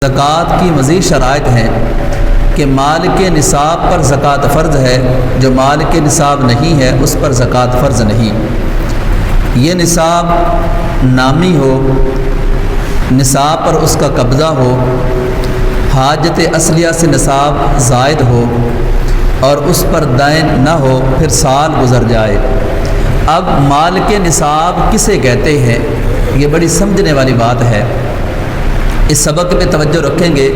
زکوٰۃ کی مزید شرائط ہیں کہ مال کے نصاب پر زکوٰۃ فرض ہے، جو مال کے نصاب نہیں ہے اس پر زکوٰۃ فرض نہیں۔ یہ نصاب نامی ہو، نصاب پر اس کا قبضہ ہو، حاجت اصلیہ سے نصاب زائد ہو اور اس پر دین نہ ہو، پھر سال گزر جائے۔ اب مال کے نصاب کسے کہتے ہیں، یہ بڑی سمجھنے والی بات ہے۔ اس سبق پہ توجہ رکھیں گے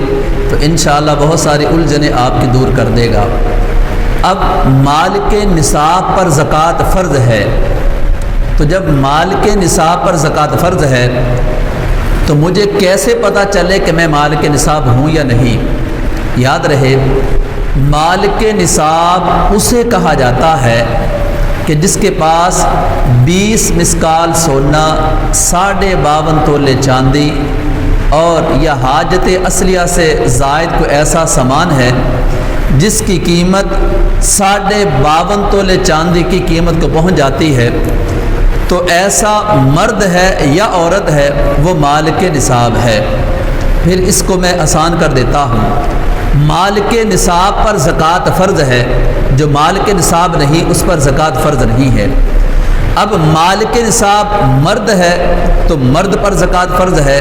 تو انشاءاللہ بہت ساری الجھنیں آپ کی دور کر دے گا۔ اب مال کے نصاب پر زکوٰۃ فرض ہے، تو جب مال کے نصاب پر زکوٰۃ فرض ہے تو مجھے کیسے پتہ چلے کہ میں مال کے نصاب ہوں یا نہیں؟ یاد رہے، مال کے نصاب اسے کہا جاتا ہے کہ جس کے پاس 20 مسکال سونا، 52.5 تولے چاندی اور یا حاجت اصلیہ سے زائد کوئی ایسا سامان ہے جس کی قیمت 52.5 تولے چاندی کی قیمت کو پہنچ جاتی ہے، تو ایسا مرد ہے یا عورت ہے وہ مال کے نصاب ہے۔ پھر اس کو میں آسان کر دیتا ہوں، مال کے نصاب پر زکوٰۃ فرض ہے، جو مال کے نصاب نہیں اس پر زکوٰۃ فرض نہیں ہے۔ اب مال کے نصاب مرد ہے تو مرد پر زکوٰۃ فرض ہے،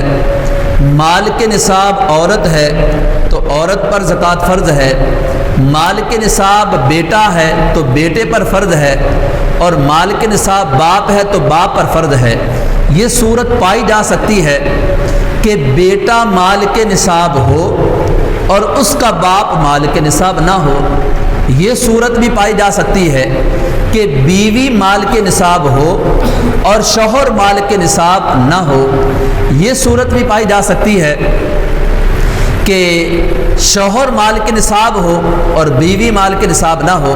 مال کے نصاب عورت ہے تو عورت پر زکوٰۃ فرض ہے، مال کے نصاب بیٹا ہے تو بیٹے پر فرض ہے، اور مال کے نصاب باپ ہے تو باپ پر فرض ہے۔ یہ صورت پائی جا سکتی ہے کہ بیٹا مال کے نصاب ہو اور اس کا باپ مال کے نصاب نہ ہو۔ یہ صورت بھی پائی جا سکتی ہے کہ بیوی مال کے نصاب ہو اور شوہر مال کے نصاب نہ ہو۔ یہ صورت بھی پائی جا سکتی ہے کہ شوہر مال کے نصاب ہو اور بیوی مال کے نصاب نہ ہو۔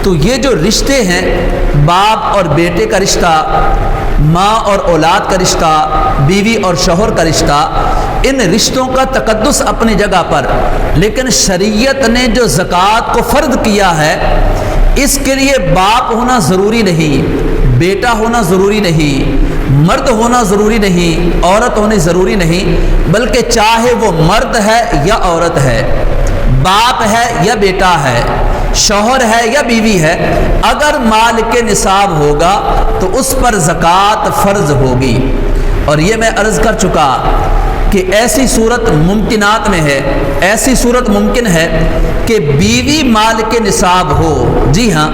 تو یہ جو رشتے ہیں، باپ اور بیٹے کا رشتہ، ماں اور اولاد کا رشتہ، بیوی اور شوہر کا رشتہ، ان رشتوں کا تقدس اپنی جگہ پر، لیکن شریعت نے جو زکوٰۃ کو فرض کیا ہے اس کے لیے باپ ہونا ضروری نہیں، بیٹا ہونا ضروری نہیں، مرد ہونا ضروری نہیں، عورت ہونی ضروری نہیں، بلکہ چاہے وہ مرد ہے یا عورت ہے، باپ ہے یا بیٹا ہے، شوہر ہے یا بیوی ہے، اگر مال کے نصاب ہوگا تو اس پر زکوٰۃ فرض ہوگی۔ اور یہ میں عرض کر چکا کہ ایسی صورت ممکنات میں ہے، ایسی صورت ممکن ہے کہ بیوی مال کے نصاب ہو، جی ہاں،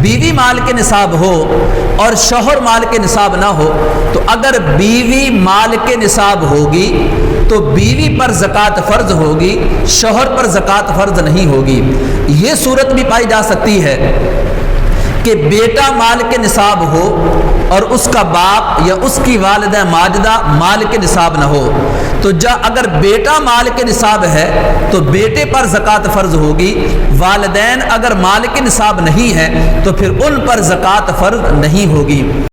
بیوی مال کے نصاب ہو اور شوہر مال کے نصاب نہ ہو، تو اگر بیوی مال کے نصاب ہوگی تو بیوی پر زکوٰۃ فرض ہوگی، شوہر پر زکوٰۃ فرض نہیں ہوگی۔ یہ صورت بھی پائی جا سکتی ہے کہ بیٹا مال کے نصاب ہو اور اس کا باپ یا اس کی والدہ ماجدہ مال کے نصاب نہ ہو، تو اگر بیٹا مال کے نصاب ہے تو بیٹے پر زکوٰۃ فرض ہوگی، والدین اگر مال کے نصاب نہیں ہے تو پھر ان پر زکوٰۃ فرض نہیں ہوگی۔